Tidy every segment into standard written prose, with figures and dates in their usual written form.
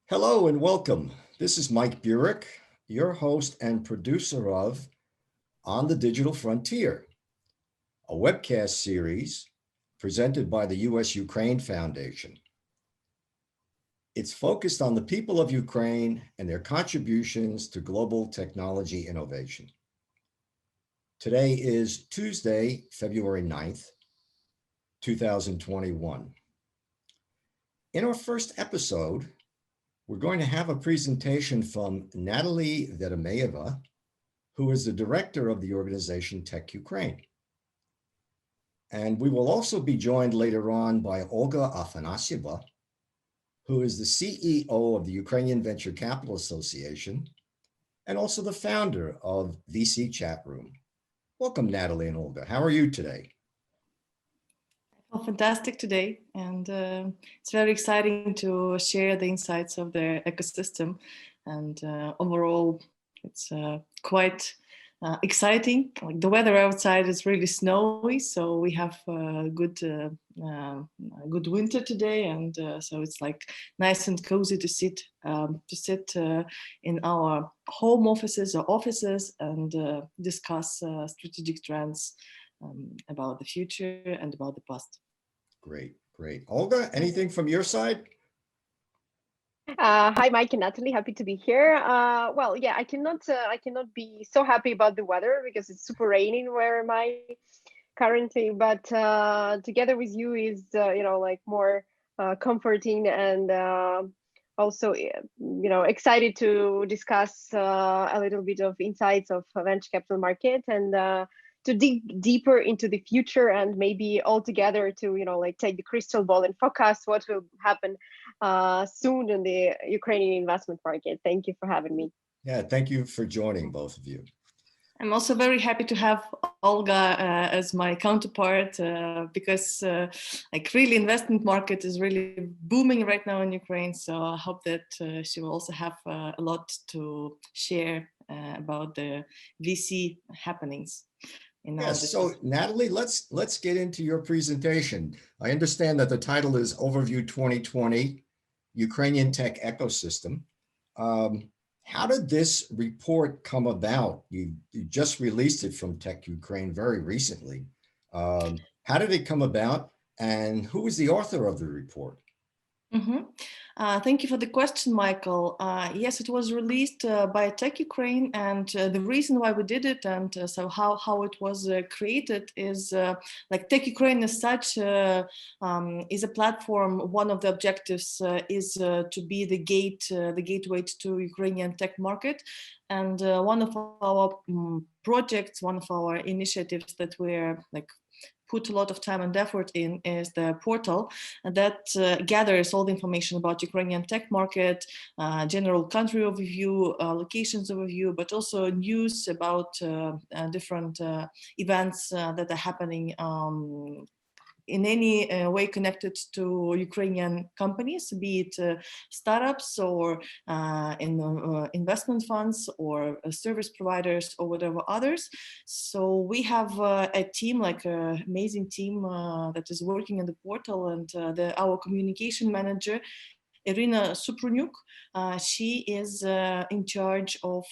Hello and welcome. This is Mike Burek, your host and producer of On the Digital Frontier, a webcast series presented by the U.S.-Ukraine Foundation. It's focused on the people of Ukraine and their contributions to global technology innovation. Today is Tuesday, February 9th, 2021. In our first episode, we're going to have a presentation from Natalie Vedemeeva, who is the director of the organization Tech Ukraine. And we will also be joined later on by Olga Afanasyeva, who is the CEO of the Ukrainian Venture Capital Association and also the founder of VC Chat Room. Welcome, Natalie and Olga. How are you today? Well, fantastic today, and it's very exciting to share the insights of the ecosystem. And overall, it's quite exciting. Like the weather outside is really snowy, so we have a good winter today, and so it's like nice and cozy to sit in our home offices or offices and discuss strategic trends about the future and about the past. Great, great. Olga, anything from your side? Hi, Mike and Natalie. Happy to be here. Well, yeah, I cannot be so happy about the weather because it's super raining where am I currently. But together with you is like more comforting and also excited to discuss a little bit of insights of venture capital market and to dig deeper into the future and maybe all together to like take the crystal ball and forecast what will happen soon in the Ukrainian investment market. Thank you for having me. Yeah, thank you for joining, both of you. I'm also very happy to have Olga as my counterpart because like really investment market is really booming right now in Ukraine. So I hope that she will also have a lot to share about the VC happenings. Yes, so Natalie, let's get into your presentation. I understand that the title is Overview 2020, Ukrainian Tech Ecosystem. How did this report come about? You just released it from Tech Ukraine very recently. How did it come about and who was the author of the report? Mm-hmm. Thank you for the question, Michael. Yes, it was released by Tech Ukraine, and the reason why we did it and so how it was created is like Tech Ukraine as such is a platform. One of the objectives is to be the gateway to Ukrainian tech market, and one of our projects, one of our initiatives that we're like put a lot of time and effort in is the portal that gathers all the information about Ukrainian tech market, general country overview, locations overview, but also news about different events that are happening in any way connected to Ukrainian companies, be it startups or in investment funds or service providers or whatever others. So we have a team, like an amazing team that is working on the portal, and our communication manager, Irina Supruniuk, she is in charge of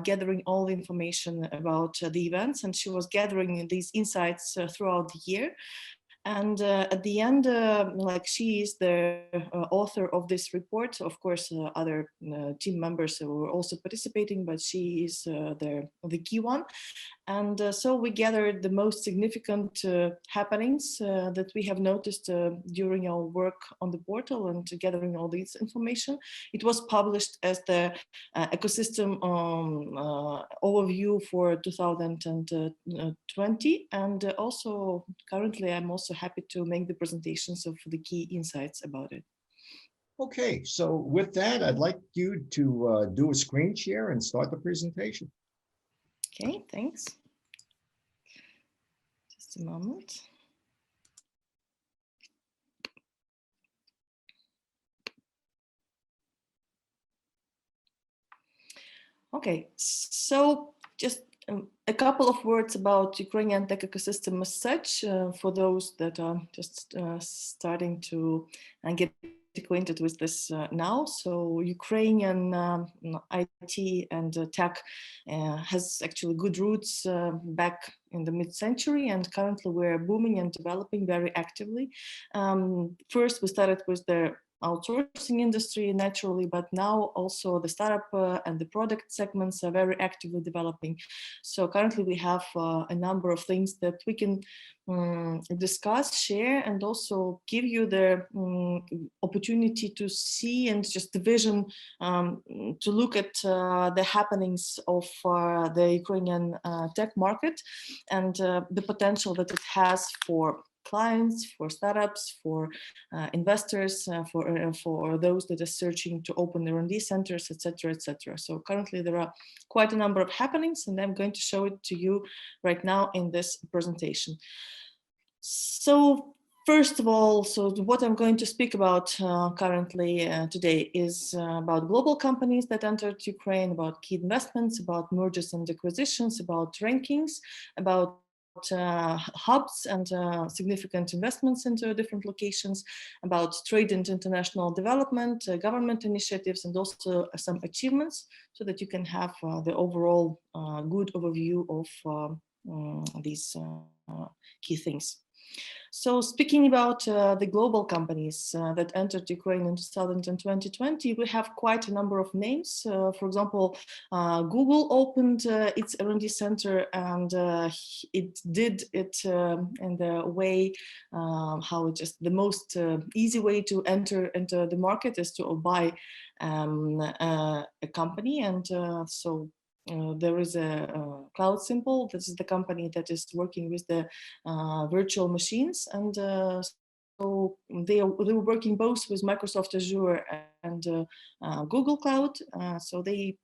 gathering all the information about the events, and she was gathering these insights throughout the year. And at the end, like she is the author of this report. Of course, other team members were also participating, but she is the key one. And so we gathered the most significant happenings that we have noticed during our work on the portal and gathering all this information. It was published as the ecosystem overview for 2020. And also currently, I'm also happy to make the presentations of the key insights about it. Okay, so with that, I'd like you to do a screen share and start the presentation. Okay, thanks. Just a moment. Okay, so just a couple of words about Ukrainian tech ecosystem as such, for those that are just starting to get acquainted with this now. So Ukrainian IT and tech has actually good roots back in the mid-century, and currently we're booming and developing very actively. First, we started with the outsourcing industry naturally, but now also the startup and the product segments are very actively developing. So currently we have a number of things that we can discuss, share, and also give you the opportunity to see and just the vision to look at the happenings of the Ukrainian tech market and the potential that it has for clients, for startups, for investors, for those that are searching to open their R&D centers, etc., etc. So currently there are quite a number of happenings, and I'm going to show it to you right now in this presentation. So first of all, so what I'm going to speak about currently today is about global companies that entered Ukraine, about key investments, about mergers and acquisitions, about rankings, about hubs and significant investments into different locations, about trade and international development, government initiatives, and also some achievements, so that you can have the overall good overview of these key things. So speaking about the global companies that entered Ukraine in 2020, we have quite a number of names. For example, Google opened its R&D center, and it did it in the way how it just the most easy way to enter the market is to buy a company, and so there is a Cloud Simple. This is the company that is working with the virtual machines, and so they were working both with Microsoft Azure and Google Cloud. So they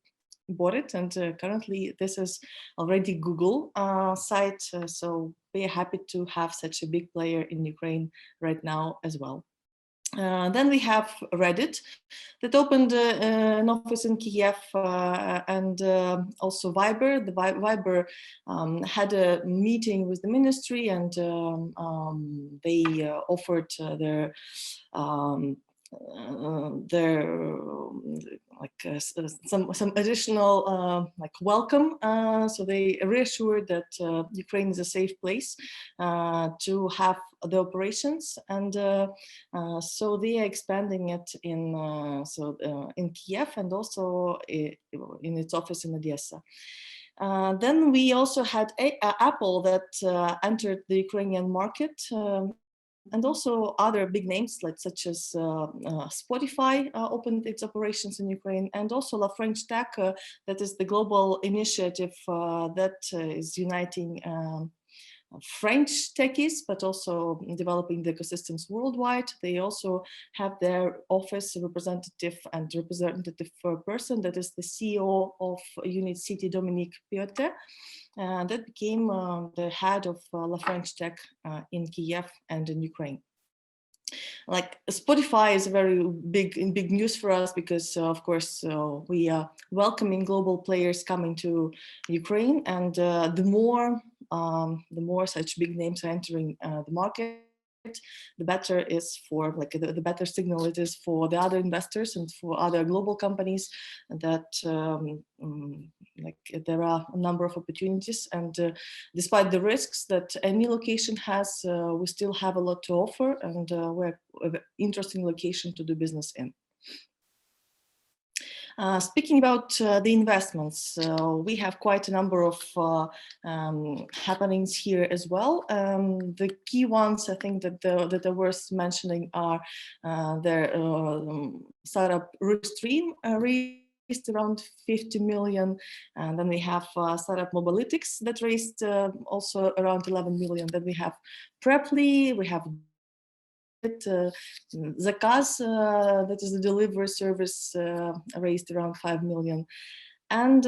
bought it, and currently this is already Google site. So we are happy to have such a big player in Ukraine right now as well. Then we have Reddit that opened an office in Kiev, and also Viber. The Viber had a meeting with the ministry, and they offered their like some additional like welcome. So they reassured that Ukraine is a safe place to have the operations, and so they are expanding it in in Kiev and also in its office in Odessa. Then we also had Apple that entered the Ukrainian market. And also other big names like such as Spotify opened its operations in Ukraine, and also La French Tech, that is the global initiative that is uniting French techies, but also developing the ecosystems worldwide. They also have their office representative person, that is the CEO of Unit City, Dominique Piotte. That became the head of La French Tech in Kiev and in Ukraine. Like Spotify is very big news for us because, of course, we are welcoming global players coming to Ukraine, and the more such big names are entering the market, the better is for the better signal it is for the other investors and for other global companies that there are a number of opportunities, and despite the risks that any location has, we still have a lot to offer, and we're an interesting location to do business in. Speaking about the investments, we have quite a number of happenings here as well. The key ones, I think, that are worth mentioning are their startup Restream raised around 50 million, and then we have startup Mobalytics that raised also around 11 million. Then we have Preply, we have Zakaz, that is the delivery service, raised around 5 million. And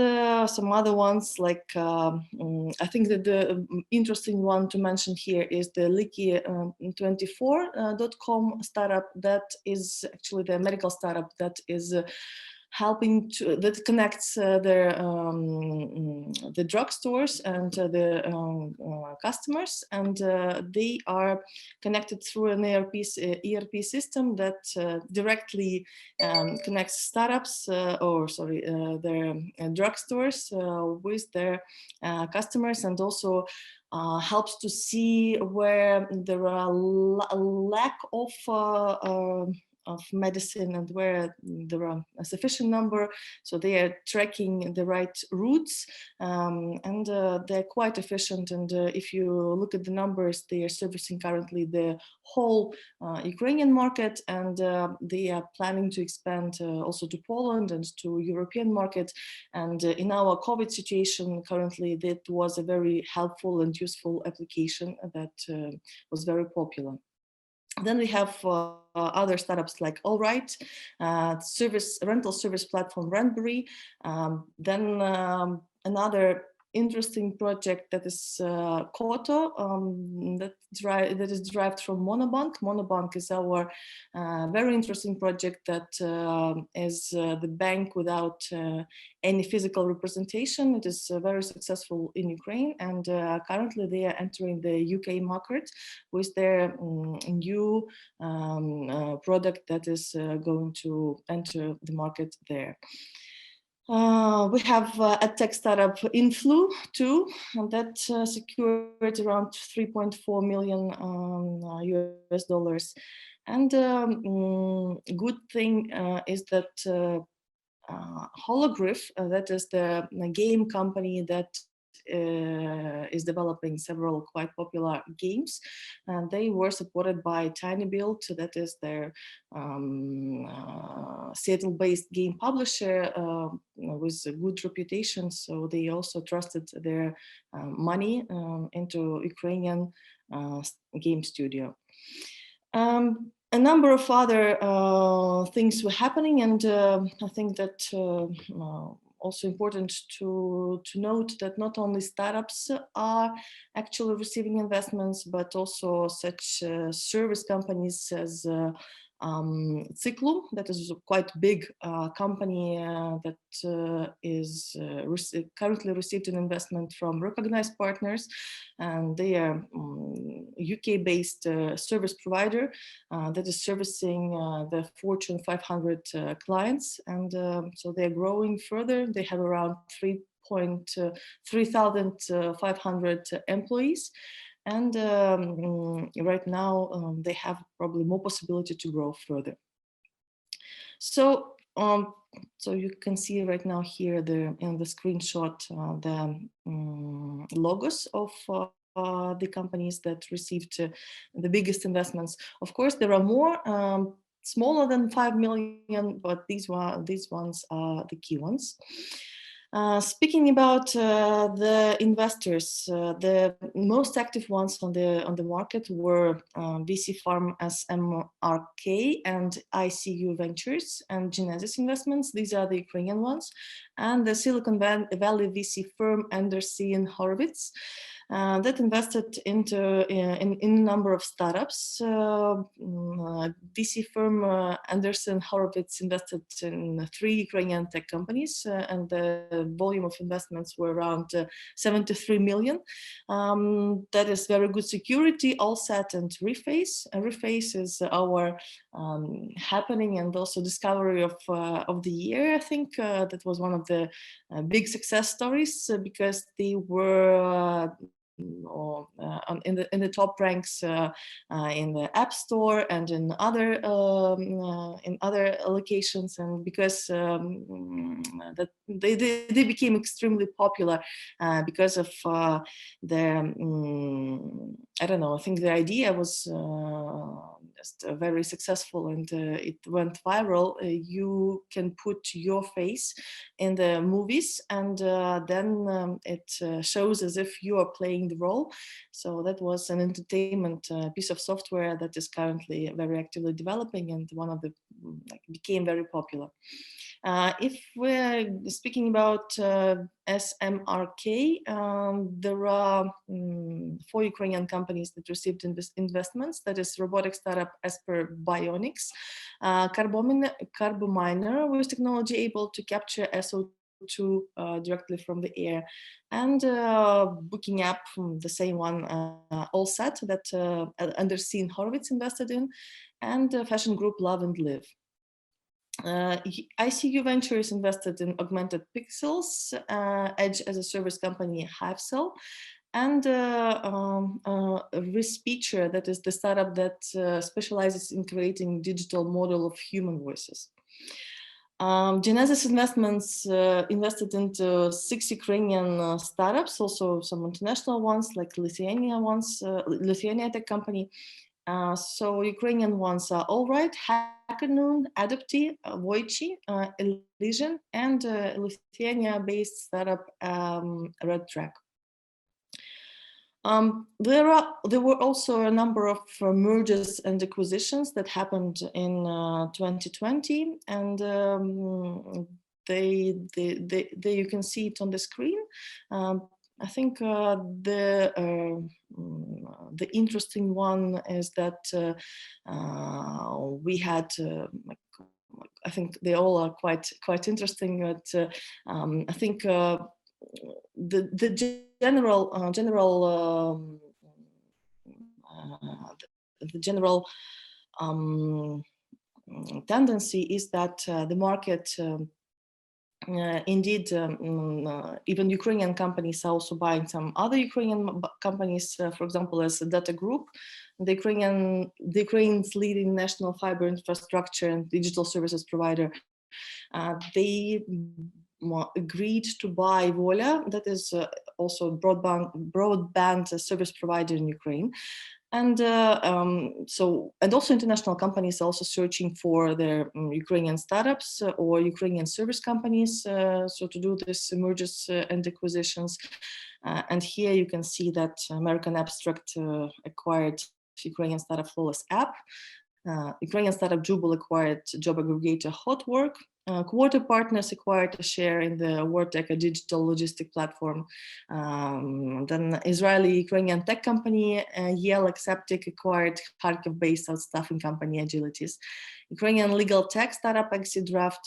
some other ones, like I think that the interesting one to mention here is the Liki24.com startup. That is actually the medical startup that is helping to, that connects the drugstores and the customers, and they are connected through an ERP system that directly connects startups their drugstores with their customers, and also helps to see where there are lack of medicine and where there are a sufficient number, so they are tracking the right routes, and they're quite efficient. And if you look at the numbers, they are servicing currently the whole Ukrainian market, and they are planning to expand also to Poland and to European markets. And in our COVID situation currently, that was a very helpful and useful application that was very popular. Then we have other startups like Allright, rental service platform Rentbury. Then another interesting project that is Koto, that is derived from Monobank. Monobank is our very interesting project that is the bank without any physical representation. It is very successful in Ukraine, and currently they are entering the UK market with their new product that is going to enter the market there. We have a tech startup Influ too, and that secured around 3.4 million US dollars. And good thing is that Holograph, that is the game company that is developing several quite popular games, and they were supported by TinyBuild, that is their Seattle-based game publisher with a good reputation. So they also trusted their money into Ukrainian game studio. A number of other things were happening, and I think that also important to note that not only startups are actually receiving investments, but also such service companies as Cyclum, that is a quite big company that is currently received an investment from recognized partners, and they are UK-based service provider that is servicing the Fortune 500 clients, and so they're growing further. They have around 3,500 employees. And right now, they have probably more possibility to grow further. So, so you can see right now here in the screenshot the logos of the companies that received the biggest investments. Of course, there are more smaller than 5 million, but these ones are the key ones. Speaking about the investors, the most active ones on the market were VC Farm SMRK and ICU Ventures and Genesis Investments. These are the Ukrainian ones, and the Silicon Valley VC firm Anderson Horowitz that invested in a number of startups. VC firm Anderson Horowitz invested in 3 Ukrainian tech companies, and the volume of investments were around 73 million. That is very good security, Allset and Reface. Reface is our happening and also discovery of the year. I think that was one of the big success stories because they were in the top ranks in the App Store and in other locations, and because that they became extremely popular because of their I don't know, I think the idea was just very successful, and it went viral. You can put your face in the movies, and then it shows as if you are playing the role. So that was an entertainment piece of software that is currently very actively developing, and one of the became very popular. If we're speaking about SMRK, there are 4 Ukrainian companies that received investments. That is robotic startup Esper Bionics, Carbominer with technology able to capture SO2 directly from the air, and booking app, the same one, Allset, that Anderseen Horowitz invested in, and fashion group Love and Live. ICU Ventures invested in Augmented Pixels, Edge as a service company HiveCell, and Respeecher, that is the startup that specializes in creating digital model of human voices. Genesis Investments invested into 6 Ukrainian startups, also some international ones like Lithuania tech company. So Ukrainian ones are Allright, Hackanoon, Adapty, Voichi, Elysian, and Lithuania-based startup Red Track. There were also a number of mergers and acquisitions that happened in 2020, and you can see it on the screen. I think the interesting one is that we had, I think they all are quite interesting, but I think the general tendency is that the market indeed, even Ukrainian companies are also buying some other Ukrainian companies, for example, as a Data Group, the Ukraine's leading national fiber infrastructure and digital services provider. They agreed to buy Volia, that is also a broadband service provider in Ukraine. And and also international companies are also searching for their Ukrainian startups or Ukrainian service companies, so to do this mergers and acquisitions. And here you can see that American Abstract acquired Ukrainian startup Flawless App. Ukrainian startup Jubal acquired job aggregator Hotwork. Quarter Partners acquired a share in the Wartech, a digital logistic platform. Then Israeli-Ukrainian tech company Yale Acceptic acquired Kharkiv-based outstaffing company Agilities. Ukrainian legal tech startup Exit Draft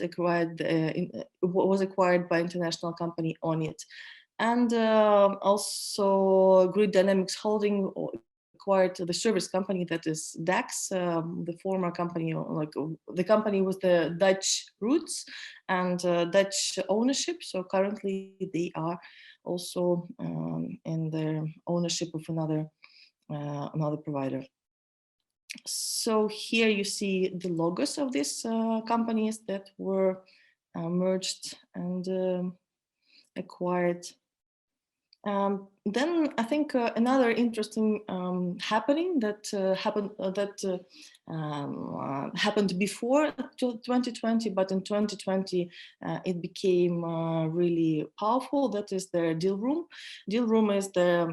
was acquired by international company Onit. And also Grid Dynamics Holding acquired the service company that is DAX, the former company, like the company with the Dutch roots and Dutch ownership. So currently they are also in the ownership of another provider. So here you see the logos of these companies that were merged and acquired. Then I think another interesting happening that happened before 2020, but in 2020 it became really powerful. That is the Dealroom. Dealroom is the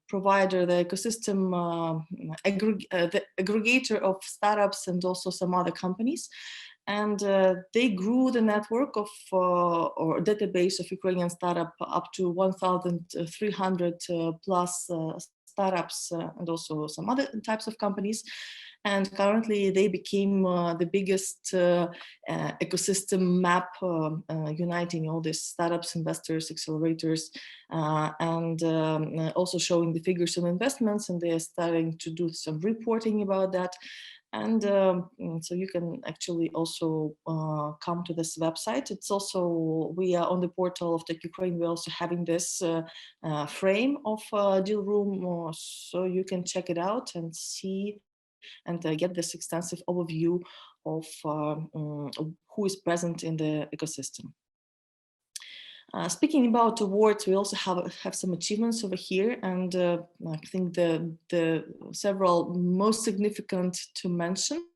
provider, the ecosystem, the aggregator of startups and also some other companies. And they grew the network of or database of Ukrainian startup up to 1,300 plus startups and also some other types of companies. And currently they became the biggest ecosystem map uniting all these startups, investors, accelerators, and also showing the figures of investments. And they're starting to do some reporting about that. And so you can actually also come to this website. It's also, we are on the portal of Tech Ukraine. We're also having this frame of Dealroom, so you can check it out and see and get this extensive overview of who is present in the ecosystem. Speaking about awards, we also have some achievements over here, and I think the several most significant to mention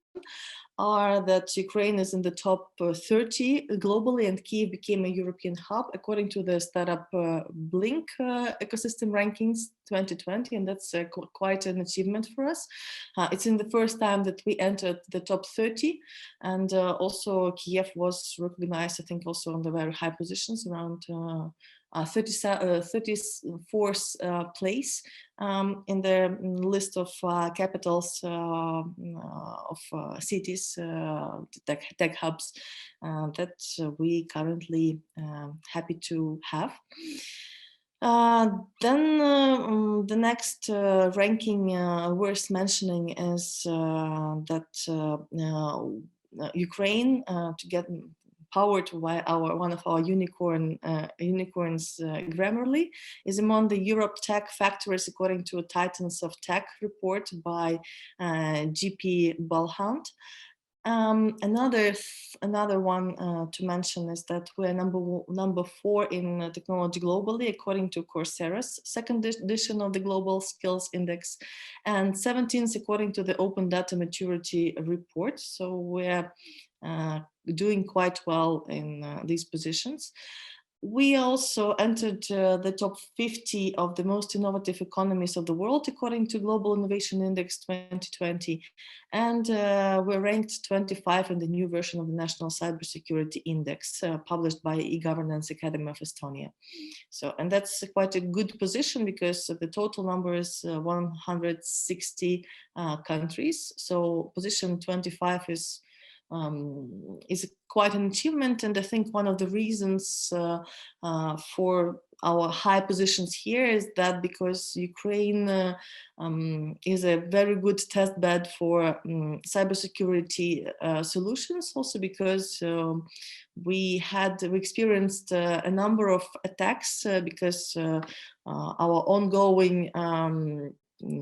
are that Ukraine is in the top 30 globally, and Kyiv became a European hub according to the startup Blink ecosystem rankings 2020, and that's quite an achievement for us. It's in the first time that we entered the top 30, and also Kiev was recognized, I think, also on the very high positions, around 34th place in the list of capitals of cities, tech hubs that we currently happy to have. Then the next ranking worth mentioning is that Ukraine, to get powered by one of our unicorns, Grammarly, is among the Europe tech factories according to a Titans of Tech report by GP Balhunt. Another one to mention is that we're number 4 in technology globally according to Coursera's second edition of the Global Skills Index, and 17th according to the Open Data Maturity report. So we're doing quite well in these positions. We also entered the top 50 of the most innovative economies of the world according to Global Innovation Index 2020, and we're ranked 25 in the new version of the National Cybersecurity Index published by E-Governance Academy of Estonia. So, and that's quite a good position because the total number is 160 countries. So position 25 is quite an achievement, and I think one of the reasons for our high positions here is that because Ukraine is a very good test bed for cybersecurity solutions, also because we experienced a number of attacks because our ongoing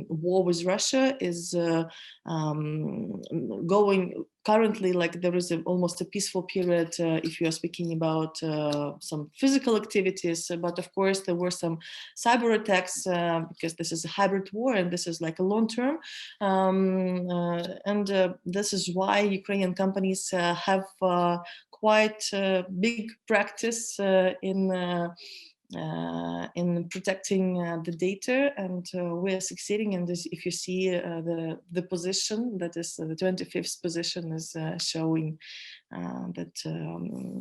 war with Russia is going currently, like there is almost a peaceful period if you are speaking about some physical activities, but of course there were some cyber attacks because this is a hybrid war and this is like a long term, and this is why Ukrainian companies have quite big practice in protecting the data, and we are succeeding in this. If you see the position, that is the 25th position, is showing that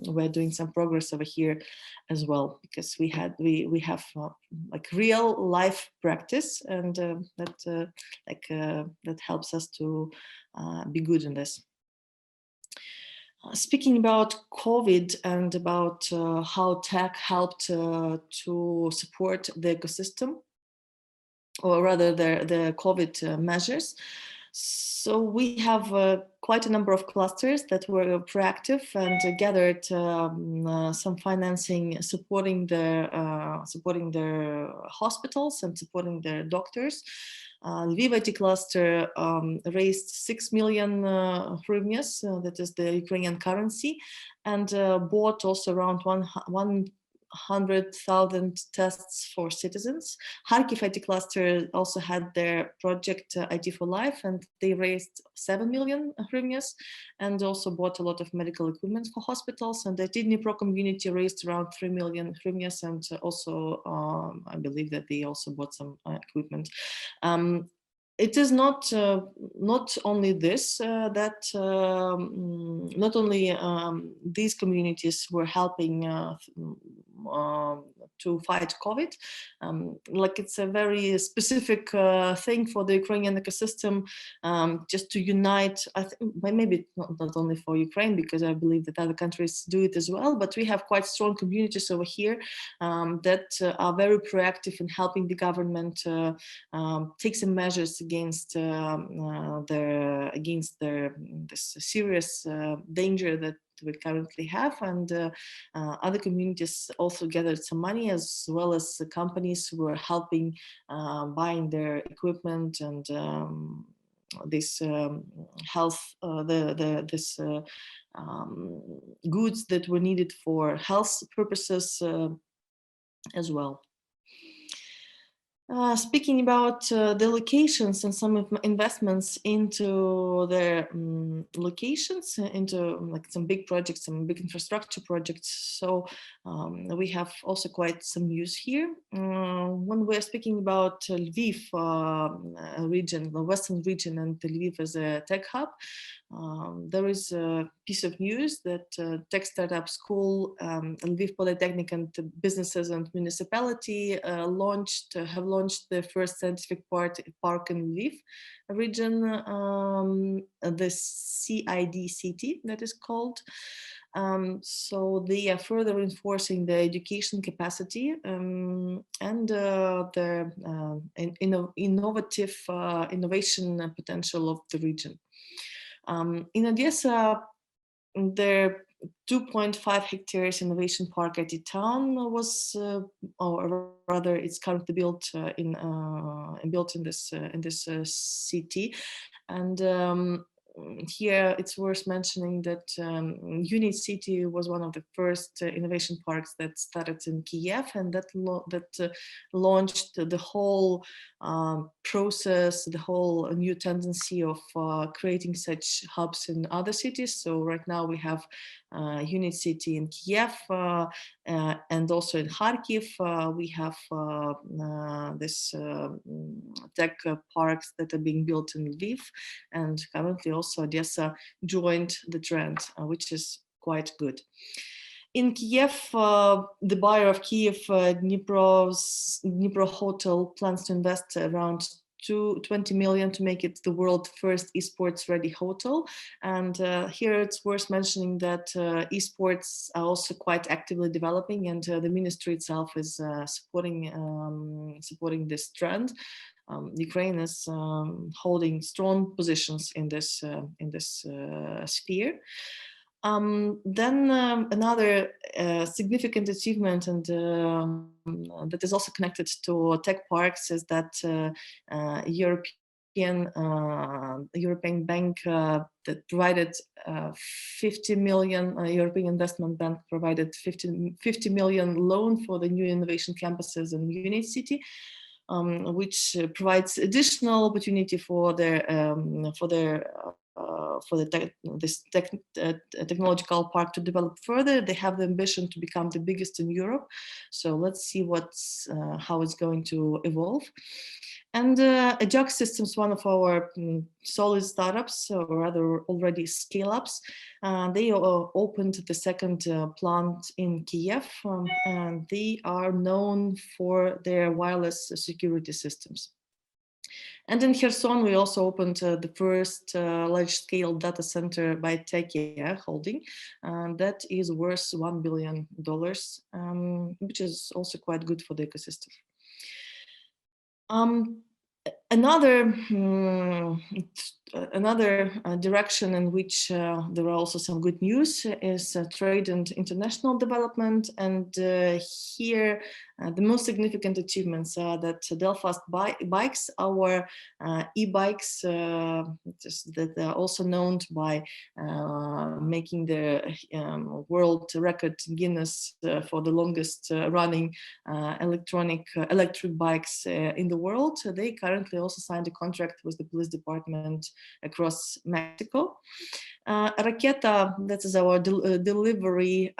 we're doing some progress over here as well, because we have like real life practice, and that helps us to be good in this. Speaking about COVID and about how tech helped to support the ecosystem, or rather the COVID measures. So we have quite a number of clusters that were proactive and gathered some financing, supporting their hospitals and supporting their doctors. Lviv IT cluster raised 6 million hryvnias, that is the Ukrainian currency, and bought also around 100,000 tests for citizens. Kharkiv IT cluster also had their project IT for Life, and they raised 7 million hryvnias and also bought a lot of medical equipment for hospitals. And the Dnipro community raised around 3 million hryvnias, and also I believe that they also bought some equipment. It is not only this, that not only these communities were helping to fight COVID, like it's a very specific thing for the Ukrainian ecosystem, just to unite. I think maybe not only for Ukraine, because I believe that other countries do it as well, but we have quite strong communities over here that are very proactive in helping the government take some measures against this serious danger that we currently have, and other communities also gathered some money, as well as the companies who were helping buying their equipment and this health, goods that were needed for health purposes as well. Speaking about the locations and some investments into their locations, into like some big projects, some big infrastructure projects. So we have also quite some news here. When we're speaking about Lviv region, the western region, and Lviv as a tech hub, there is a piece of news that tech startup school, Lviv Polytechnic, and businesses and municipality have launched the first scientific park in Lviv region, the CID that is called. So they are further reinforcing the education capacity and the innovation potential of the region. In Odessa, the 2.5 hectares innovation park at the town was, or rather, it's currently built in this city, and here it's worth mentioning that Unit City was one of the first innovation parks that started in Kiev, and that launched the whole process, the whole new tendency of creating such hubs in other cities. So right now we have Unit City in Kiev and also in Kharkiv. We have this tech parks that are being built in Lviv, and currently also Odessa joined the trend, which is quite good. In Kiev, the buyer of Kiev, Dnipro Hotel, plans to invest around 20 million to make it the world's first esports ready hotel. And here it's worth mentioning that esports are also quite actively developing, and the ministry itself is supporting this trend. Ukraine is holding strong positions in this sphere. Then another significant achievement, and that is also connected to tech parks, is that European Bank that provided 50 million, European Investment Bank provided 50 million loan for the new innovation campuses in Unit City, which provides additional opportunity for this technological park to develop further. They have the ambition to become the biggest in Europe. So let's see how it's going to evolve. And Ajax Systems, one of our solid startups, or rather already scale-ups, they opened the second plant in Kiev, and they are known for their wireless security systems. And in Kherson, we also opened the first large-scale data center by Tekia Holding, and that is worth $1 billion, which is also quite good for the ecosystem. Another direction in which there are also some good news is trade and international development. And here, the most significant achievements are that Delfast bikes, our e-bikes, that are also known by making the world record Guinness for the longest running electric bikes in the world. They currently also signed a contract with the police department across Mexico. Raketa, that is our delivery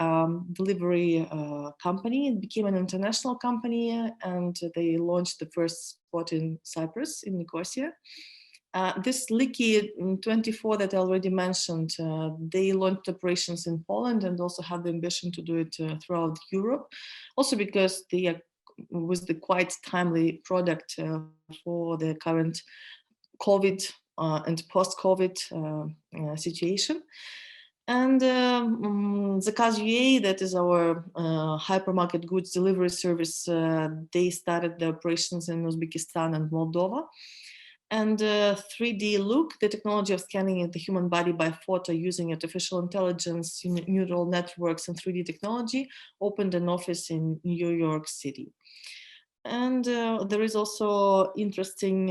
company. It became an international company, and they launched the first spot in Cyprus, in Nicosia. This Leaky 24 that I already mentioned, they launched operations in Poland and also have the ambition to do it throughout Europe. Also because they was the quite timely product for the current COVID and post-COVID situation. And Zakaz.ua, that is our hypermarket goods delivery service, they started the operations in Uzbekistan and Moldova. And 3D Look, the technology of scanning the human body by photo using artificial intelligence, neural networks, and 3D technology, opened an office in New York City. And there is also interesting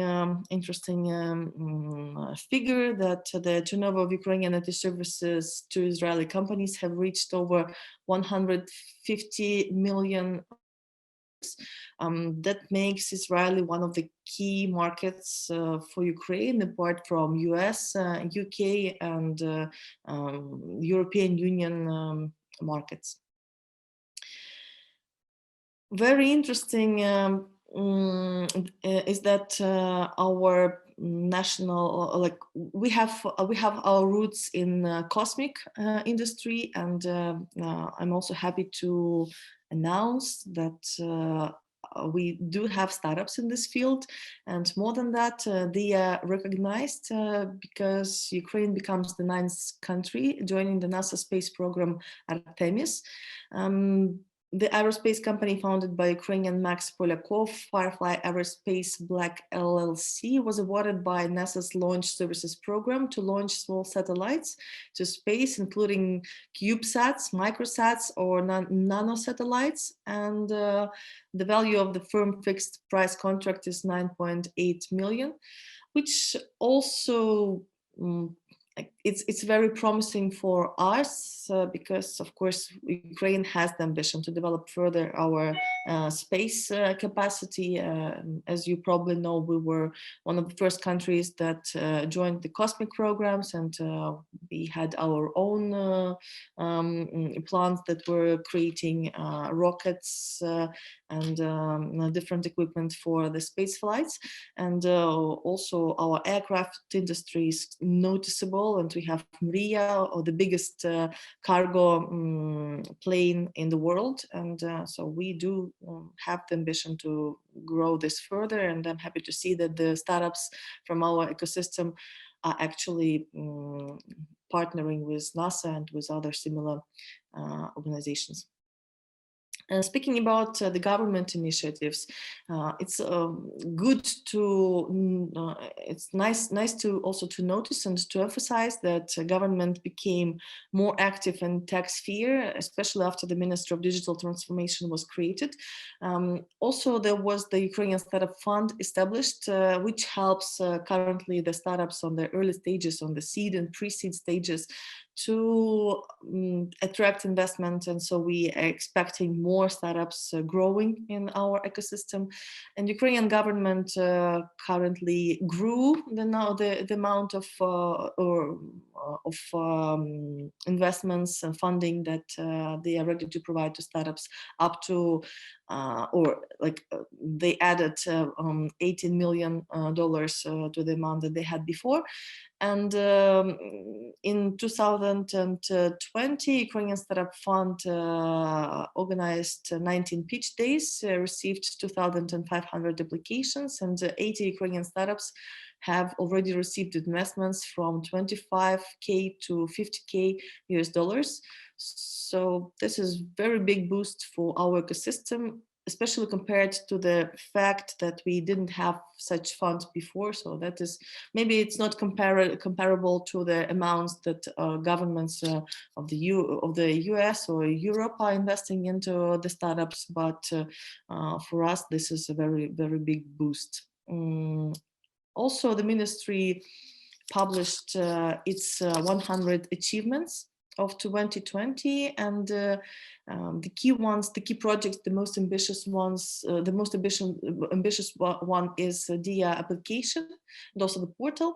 figure that the turnover of Ukrainian IT services to Israeli companies have reached over $150 million That makes Israeli one of the key markets for Ukraine, apart from US, UK, and European Union markets. Very interesting is that our national, like we have our roots in cosmic industry, and I'm also happy to announce that we do have startups in this field, and more than that, they are recognized because Ukraine becomes the 9th country joining the NASA space program Artemis. The aerospace company founded by Ukrainian Max Polyakov, Firefly Aerospace Black LLC, was awarded by NASA's Launch Services Program to launch small satellites to space, including CubeSats, microsats, or nanosatellites. And the value of the firm fixed price contract is 9.8 million, which also it's very promising for us because, of course, Ukraine has the ambition to develop further our space capacity. As you probably know, we were one of the first countries that joined the cosmic programs, and we had our own plants that were creating rockets and different equipment for the space flights. And also our aircraft industry is noticeable, and we have Mria, or the biggest cargo plane in the world. And so we do have the ambition to grow this further. And I'm happy to see that the startups from our ecosystem are actually partnering with NASA and with other similar organizations. Speaking about the government initiatives, it's good to, it's nice to also to notice and to emphasize that government became more active in tech sphere, especially after the Ministry of Digital Transformation was created. Also, there was the Ukrainian Startup Fund established, which helps currently the startups on the early stages, on the seed and pre-seed stages, to attract investment. And so we are expecting more startups growing in our ecosystem. And Ukrainian government currently grew the amount of investments and funding that they are ready to provide to startups up to they added $18 million to the amount that they had before. And in 2020, Ukrainian Startup Fund organized 19 pitch days, received 2,500 applications, and 80 Ukrainian startups have already received investments from $25K to $50K US. So this is very big boost for our ecosystem, especially compared to the fact that we didn't have such funds before. So that is, maybe it's not comparable to the amounts that governments of the US or Europe are investing into the startups, but for us, this is a very, very big boost. Also, the ministry published its 100 achievements of 2020, and the key ones, the key projects, the most ambitious ones, the most ambitious one is the application and also the portal.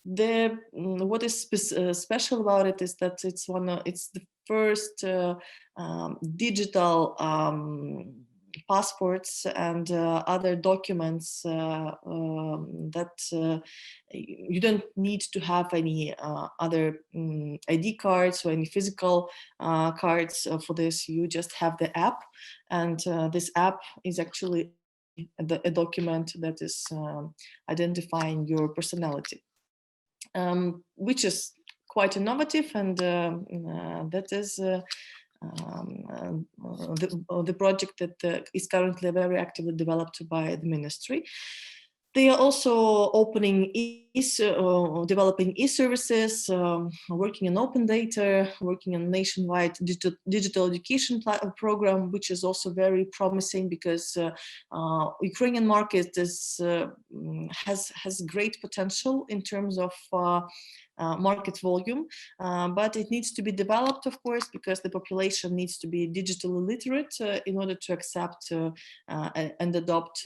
What is special about it is that it's the first digital passports and other documents that you don't need to have any other ID cards or any physical cards for this. You just have the app, and this app is actually a document that is identifying your personality, which is quite innovative, and that is the project that is currently very actively developed by the ministry. They are also opening developing e-services, working on open data, working on nationwide digital education program, which is also very promising because Ukrainian market has great potential in terms of market volume, but it needs to be developed, of course, because the population needs to be digitally literate in order to accept and adopt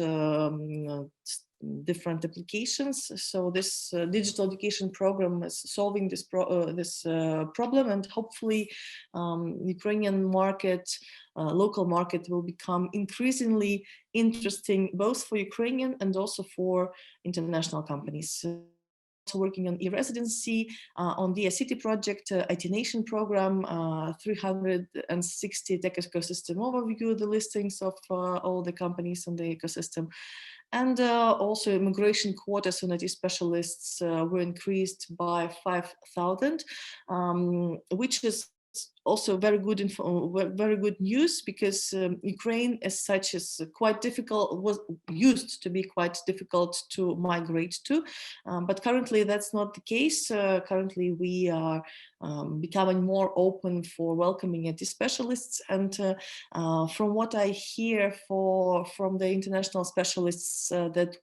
different applications. So this digital education program is solving this problem, and hopefully Ukrainian market, local market will become increasingly interesting both for Ukrainian and also for international companies. Working on e-residency, on the city project, IT Nation program, 360 tech ecosystem overview, the listings of all the companies in the ecosystem. And also immigration quotas on IT specialists were increased by 5,000, which is also very good news, because Ukraine as such is quite difficult, was used to be quite difficult to migrate to, but currently that's not the case. Currently we are becoming more open for welcoming IT specialists, and from what I hear from the international specialists that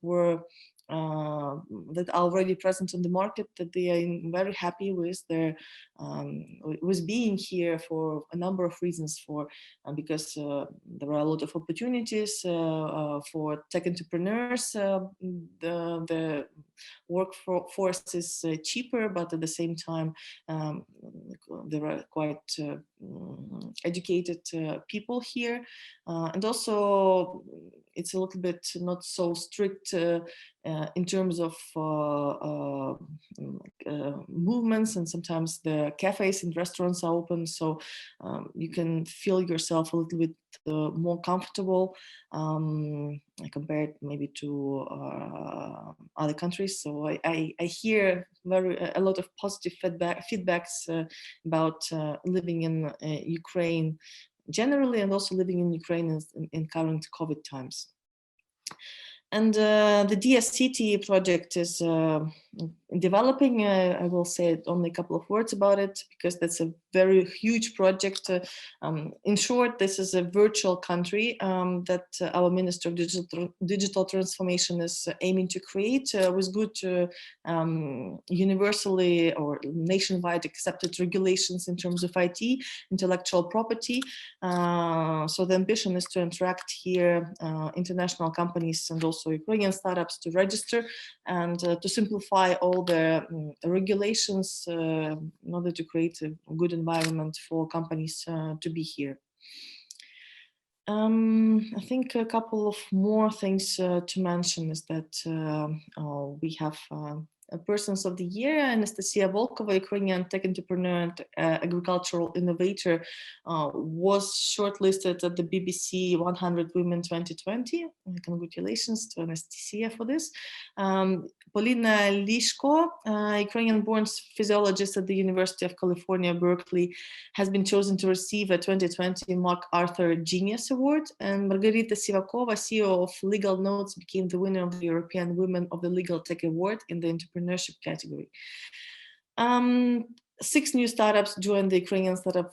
are already present in the market, that they are very happy with their with being here for a number of reasons. Because there are a lot of opportunities for tech entrepreneurs. The workforce is cheaper, but at the same time there are quite educated people here, and also it's a little bit not so strict in terms of movements, and sometimes the cafes and restaurants are open, so you can feel yourself a little bit more comfortable compared maybe to other countries. So I hear a lot of positive feedbacks about living in Ukraine generally, and also living in Ukraine in current COVID times. And the DSCT project is developing. I will say only a couple of words about it, because that's a very huge project. In short, this is a virtual country that our Minister of Digital Transformation is aiming to create with good universally or nationwide accepted regulations in terms of IT, intellectual property. So the ambition is to attract here international companies and also Ukrainian startups to register, and to simplify all the regulations in order to create a good environment for companies to be here. I think a couple of more things to mention is that we have Persons of the Year. Anastasia Volkova, Ukrainian tech entrepreneur and agricultural innovator, was shortlisted at the BBC 100 Women 2020. Congratulations to Anastasia for this. Polina Lishko, Ukrainian-born physiologist at the University of California, Berkeley, has been chosen to receive a 2020 MacArthur Genius Award. And Margarita Sivakova, CEO of Legal Notes, became the winner of the European Women of the Legal Tech Award in the entrepreneurship category. 6 new startups joined the Ukrainian Startup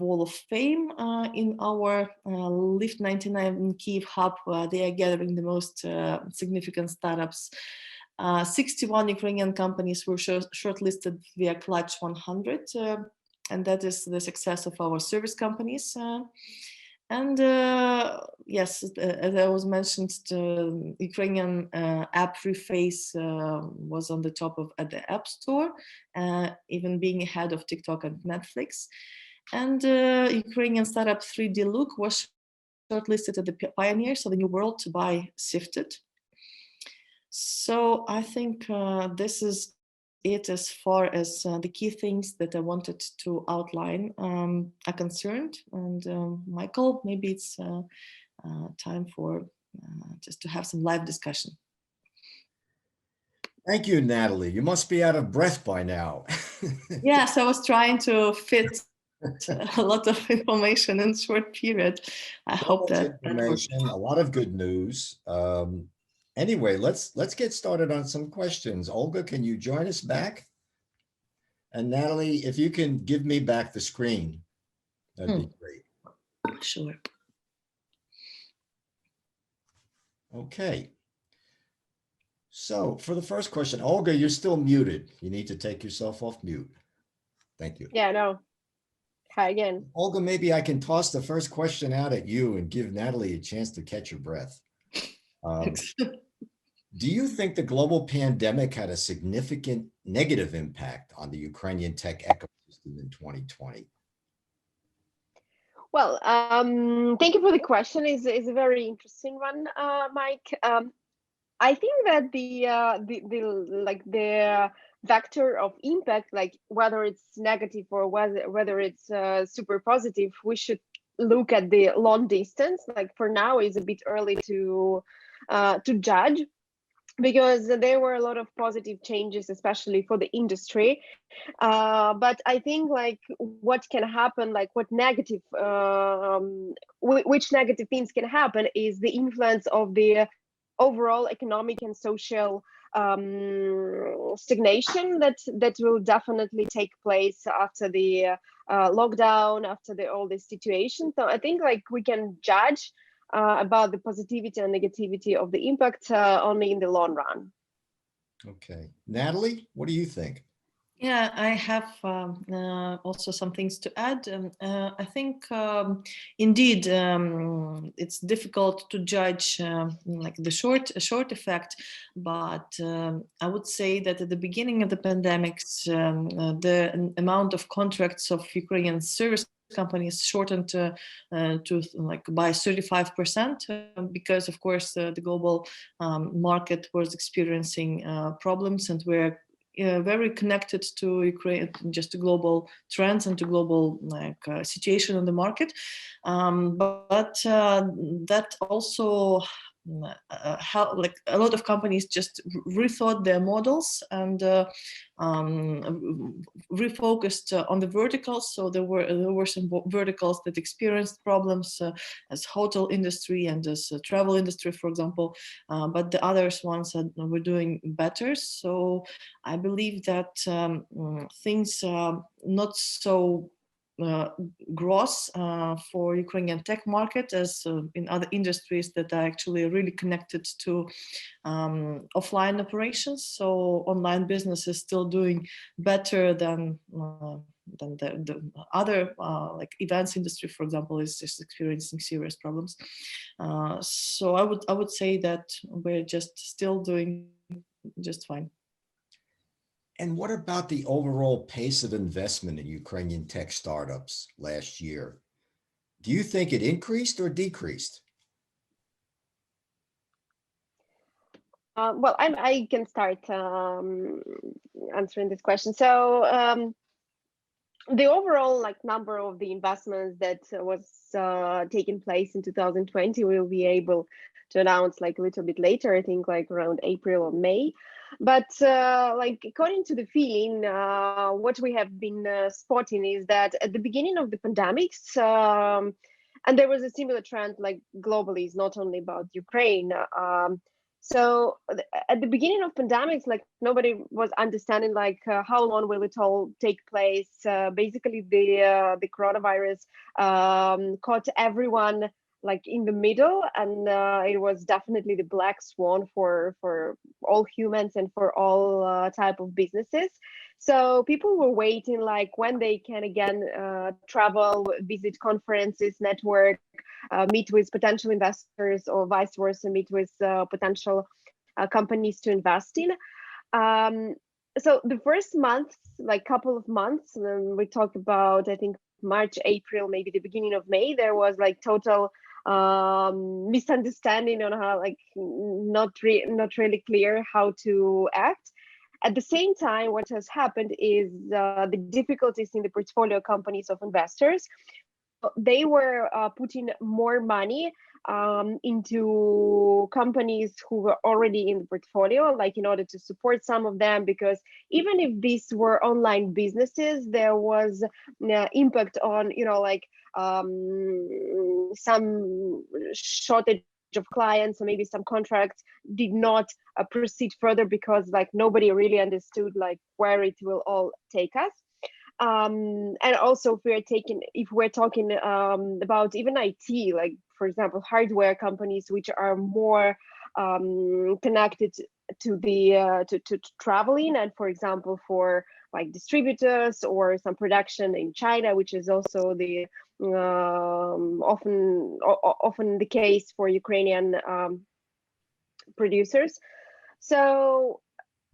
Wall of Fame in our Lift 99 in Kyiv hub. They are gathering the most significant startups. 61 Ukrainian companies were shortlisted via Clutch 100, and that is the success of our service companies. And yes, as I was mentioned, the Ukrainian app Free Face was on the top at the App Store, even being ahead of TikTok and Netflix. And Ukrainian startup 3D Look was shortlisted at the Pioneers of the New World by Sifted. So I think this is it as far as the key things that I wanted to outline are concerned. And Michael, maybe it's time for just to have some live discussion. Thank you, Natalie. You must be out of breath by now. Yes, I was trying to fit a lot of information in a short period. I hope that information, a lot of good news. Anyway, let's get started on some questions. Olga, can you join us back? And Natalie, if you can give me back the screen, that'd be great. Sure. Okay. So for the first question, Olga, you're still muted. You need to take yourself off mute. Thank you. Yeah, no. Hi again. Olga, maybe I can toss the first question out at you and give Natalie a chance to catch her breath. Do you think the global pandemic had a significant negative impact on the Ukrainian tech ecosystem in 2020? Well, thank you for the question. Is a very interesting one, Mike. I think that the vector of impact, like whether it's negative or whether it's super positive, we should look at the long distance. Like for now, is a bit early to judge, because there were a lot of positive changes, especially for the industry. But I think like what can happen, like what negative, which negative things can happen is the influence of the overall economic and social stagnation that will definitely take place after the lockdown, after all this situation. So I think like we can judge about the positivity and negativity of the impact only in the long run. Okay. Natalie, what do you think? Yeah, I have also some things to add. I think indeed it's difficult to judge like the short effect, but I would say that at the beginning of the pandemics, the amount of contracts of Ukrainian service companies shortened to like by 35% because of course the global market was experiencing problems, and we're very connected to Ukraine, just to global trends and to global situation on the market. But that also how like a lot of companies just rethought their models and refocused on the verticals. So there were some verticals that experienced problems as hotel industry and as travel industry, for example, but the others ones were doing better. So I believe that things are not so gross for Ukrainian tech market as in other industries that are actually really connected to offline operations. So online business is still doing better than the other like events industry, for example, is just experiencing serious problems. So I would say that we're just still doing just fine. And what about the overall pace of investment in Ukrainian tech startups last year? Do you think it increased or decreased? Well, I can start answering this question. So the overall like number of the investments that was taking place in 2020, we'll be able to announce like a little bit later, I think like around April or May. But like according to the feeling, what we have been spotting is that at the beginning of the pandemics, and there was a similar trend like globally, it's not only about Ukraine. So at the beginning of pandemics, like nobody was understanding like how long will it all take place. Basically, the coronavirus caught everyone like in the middle, and it was definitely the black swan for all humans and for all type of businesses. So people were waiting like when they can again travel, visit conferences, network, meet with potential investors, or vice versa, meet with potential companies to invest in. So the first months, like couple of months, and then we talked about, I think March, April, maybe the beginning of May, there was like total misunderstanding on how like not really clear how to act. At the same time, what has happened is the difficulties in the portfolio companies of investors. They were putting more money into companies who were already in the portfolio, like in order to support some of them, because even if these were online businesses, there was impact on, you know, like some shortage of clients, or maybe some contracts did not proceed further because like nobody really understood like where it will all take us. And also if we're talking about even IT, like for example hardware companies which are more connected to the to traveling, and for example for like distributors or some production in China, which is also the often the case for Ukrainian producers. So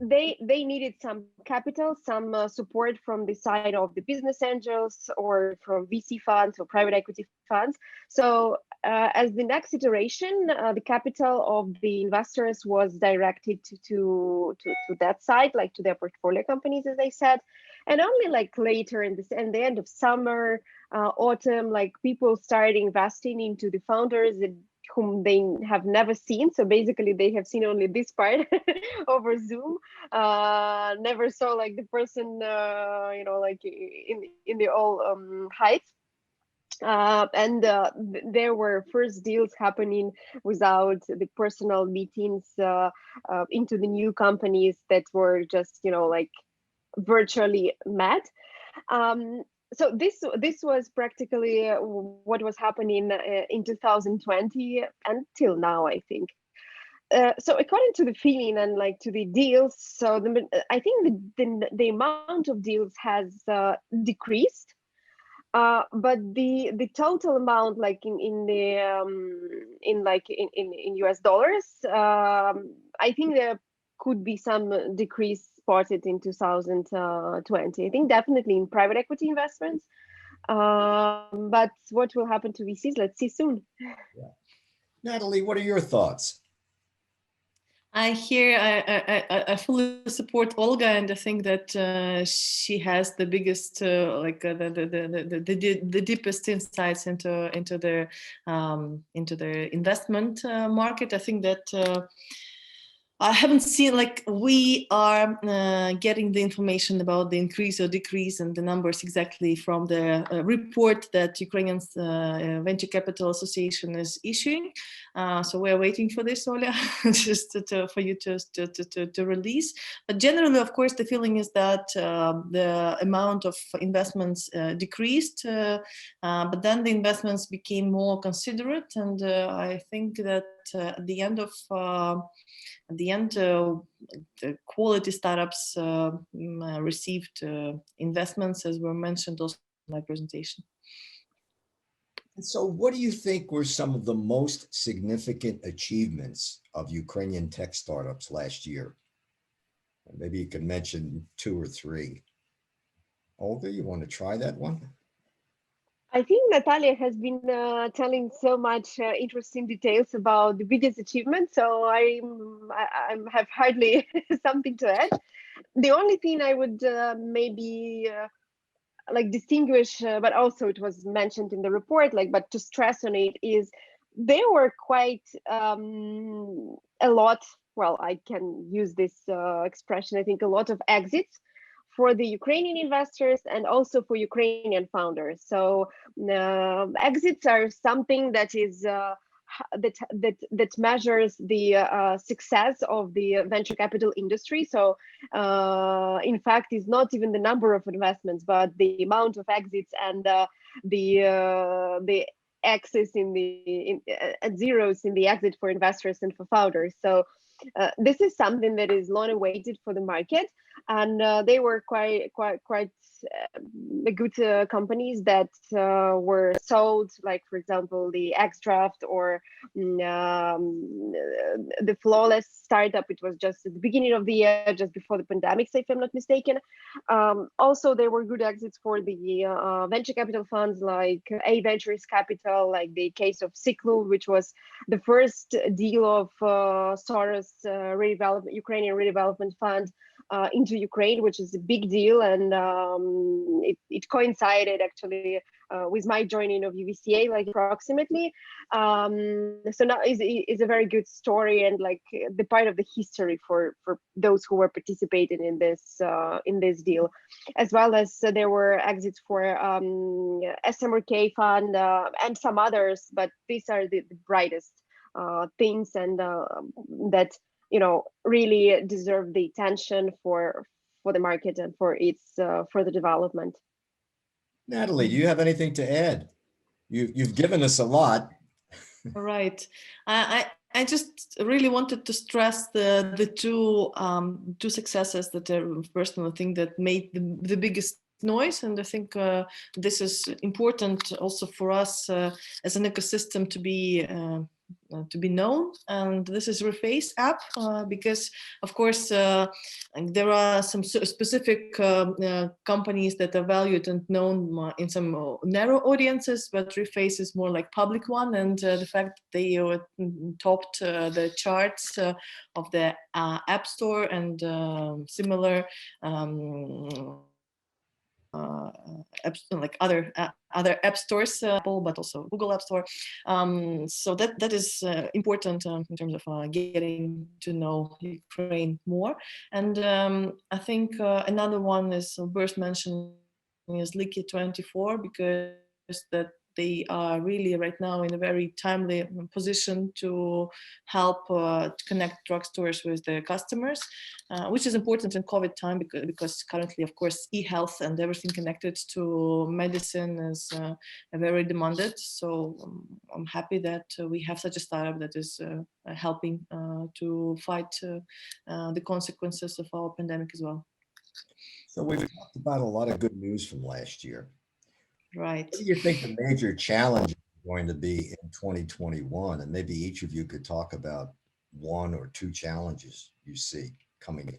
they needed some capital, some support from the side of the business angels or from VC funds or private equity funds. So as the next iteration, the capital of the investors was directed to that side, like to their portfolio companies, as I said. And only like later in the end of summer, autumn, like people started investing into the founders whom they have never seen. So basically they have seen only this part over Zoom, never saw like the person, like in the all heights. There were first deals happening without the personal meetings into the new companies that were just, like virtually met. So this was practically what was happening in 2020 until now, I think. So according to the feeling and like to the deals, so I think the amount of deals has decreased, but the total amount, like in US dollars, I think there could be some decrease spotted in 2020. I think definitely in private equity investments, but what will happen to VCs? Let's see soon. Yeah. Natalie, what are your thoughts? I fully support Olga, and I think that she has the biggest, the deepest insights into the investment market. I think that I haven't seen, like, we are getting the information about the increase or decrease and the numbers exactly from the report that Ukrainian Venture Capital Association is issuing. So we're waiting for this, Oля, just for you to release. But generally, of course, the feeling is that the amount of investments decreased, but then the investments became more considerate. And I think that at the end, the quality startups received investments, as were mentioned also in my presentation. And so what do you think were some of the most significant achievements of Ukrainian tech startups last year? Maybe you could mention 2 or 3. Olga, you want to try that one? I think Natalia has been telling so much interesting details about the biggest achievement, so I have hardly something to add. The only thing I would maybe like distinguish, but also it was mentioned in the report, like, but to stress on it is there were quite a lot. Well, I can use this expression. I think a lot of exits for the Ukrainian investors and also for Ukrainian founders. So exits are something that is that measures the success of the venture capital industry. So in fact, it's not even the number of investments, but the amount of exits and the X's at zeros in the exit for investors and for founders. So this is something that is long awaited for the market, and they were quite good companies that were sold, like for example the Xdraft or the Flawless startup. It was just at the beginning of the year, just before the pandemic, if I'm not mistaken. Also, there were good exits for the venture capital funds like A Ventures Capital, like the case of Ciclu, which was the first deal of Soros Ukrainian redevelopment fund into Ukraine, which is a big deal, and it coincided actually with my joining of UVCA, like approximately. So now is a very good story and like the part of the history for those who were participating in this deal, as well as there were exits for SMRK fund and some others, but these are the brightest things and that really deserve the attention for the market and for its further development. Natalie, do you have anything to add? You've given us a lot. Right. I just really wanted to stress the two successes that I personally think that made the biggest noise, and I think this is important also for us as an ecosystem to be known. And this is Reface app because, of course, there are some specific companies that are valued and known in some narrow audiences, but Reface is more like public one. And the fact that they topped the charts of the App Store and similar like other app stores, Apple, but also Google App Store. So that is important in terms of getting to know Ukraine more. And I think another one is worth mentioning is Licky24, because that they are really right now in a very timely position to help to connect drugstores with their customers, which is important in COVID time because currently, of course, e-health and everything connected to medicine is very demanded. So I'm happy that we have such a startup that is helping to fight the consequences of our pandemic as well. So we've talked about a lot of good news from last year. Right. What do you think the major challenge is going to be in 2021? And maybe each of you could talk about one or two challenges you see coming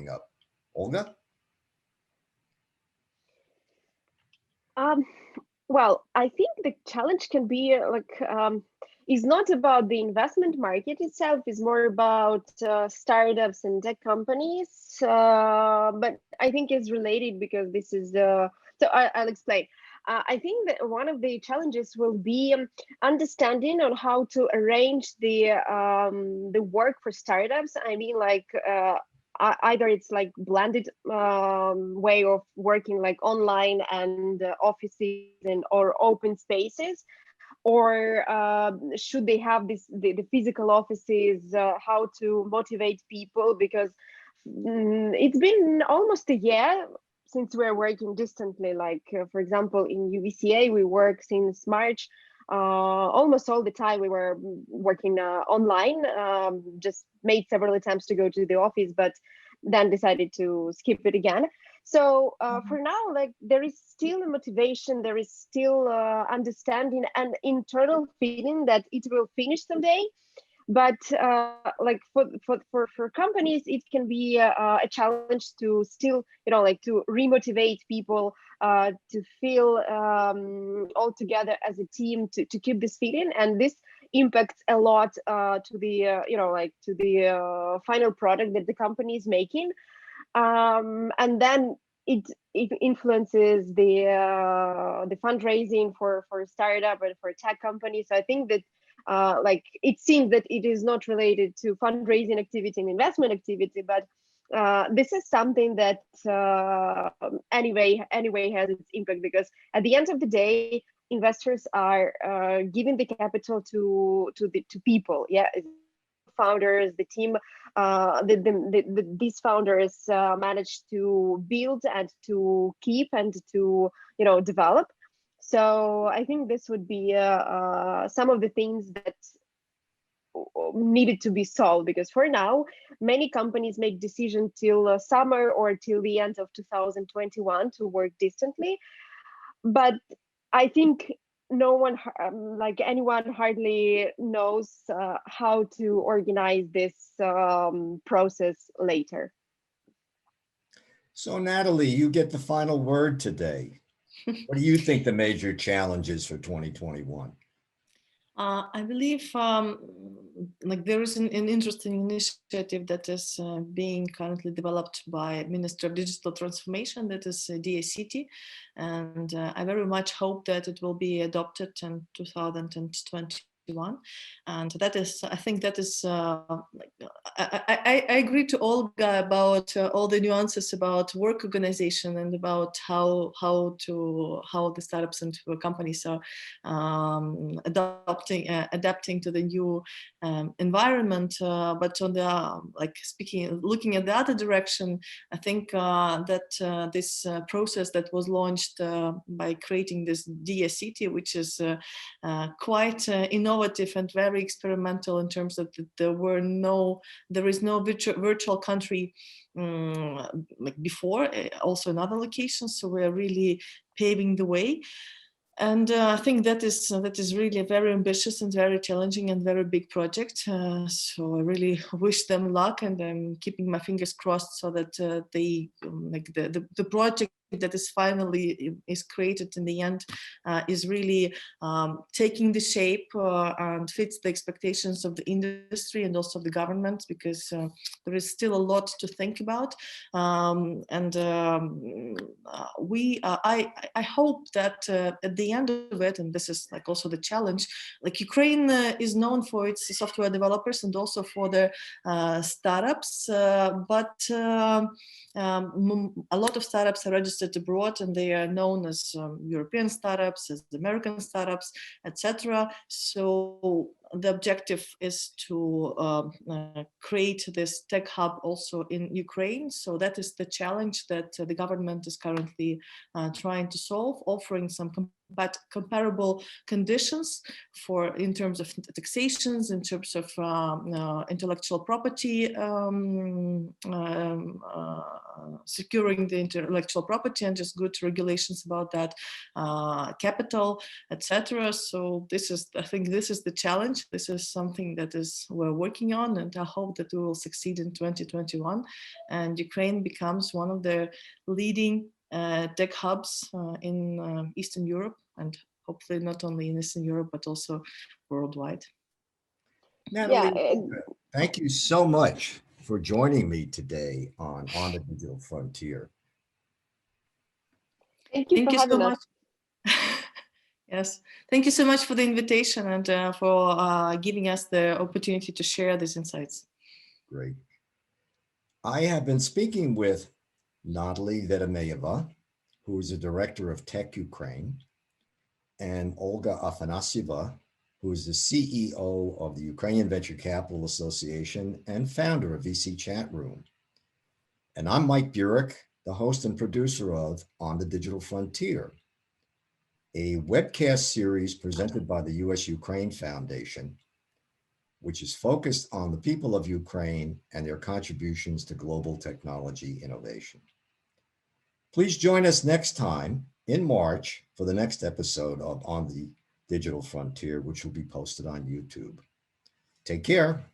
up. Olga? Well, I think the challenge can be is not about the investment market itself, is more about startups and tech companies. But I think it's related because this is so I'll explain. I think that one of the challenges will be understanding on how to arrange the work for startups. I mean, like either it's like blended way of working, like online and offices and or open spaces, or should they have the physical offices? How to motivate people, because it's been almost a year since we're working distantly. Like for example, in UVCA we work since March. Almost all the time we were working online. Just made several attempts to go to the office, but then decided to skip it again. So for now, like there is still a motivation, there is still understanding and internal feeling that it will finish someday. But like for companies, it can be a challenge to still, like to remotivate people, to feel all together as a team, to keep this feeling. And this impacts a lot to the like to the final product that the company is making. And then it influences the fundraising for startup and for tech companies. So I think that like it seems that it is not related to fundraising activity and investment activity, but this is something that anyway has its impact, because at the end of the day, investors are giving the capital to people. Yeah, founders, the team, these founders managed to build and to keep and to develop. So I think this would be some of the things that needed to be solved, because for now many companies make decision till summer or till the end of 2021 to work distantly. But I think no one, like anyone, hardly knows how to organize this process later. So Natalie, you get the final word today. What do you think the major challenges for 2021? I believe like there is an interesting initiative that is being currently developed by Ministry of Digital Transformation, that is DACT, and I very much hope that it will be adopted in 2021. 2021. And that is, I think that is, I agree to Olga about all the nuances about work organization and about how the startups and companies are adapting to the new environment. But on the looking at the other direction, I think that this process that was launched by creating this DS City, which is quite innovative and very experimental in terms of there is no virtual country like before, also in other locations. So we're really paving the way. And I think that is really a very ambitious and very challenging and very big project. So I really wish them luck, and I'm keeping my fingers crossed so that they the project that is finally is created in the end is really taking the shape and fits the expectations of the industry and also the government, because there is still a lot to think about. I hope that at the end of it, and this is like also the challenge, like Ukraine is known for its software developers and also for their startups, but a lot of startups are registered abroad, and they are known as European startups, as American startups, etc. So the objective is to create this tech hub also in Ukraine. So that is the challenge that the government is currently trying to solve, offering some comparable conditions in terms of taxations, in terms of intellectual property, securing the intellectual property, and just good regulations about that, capital, etc. So I think this is the challenge. This is something that we're working on, and I hope that we will succeed in 2021, and Ukraine becomes one of the leading tech hubs in Eastern Europe, and hopefully not only in Eastern Europe, but also worldwide. Natalie, thank you so much for joining me today on the Digital Frontier. Thank you for having us. Yes, thank you so much for the invitation and for giving us the opportunity to share these insights. Great. I have been speaking with Natalie Vedemeeva, who is the director of Tech Ukraine, and Olga Afanasieva, who is the CEO of the Ukrainian Venture Capital Association and founder of VC Chat Room. And I'm Mike Burek, the host and producer of On the Digital Frontier, a webcast series presented by the US-Ukraine Foundation, which is focused on the people of Ukraine and their contributions to global technology innovation. Please join us next time in March for the next episode of On the Digital Frontier, which will be posted on YouTube. Take care.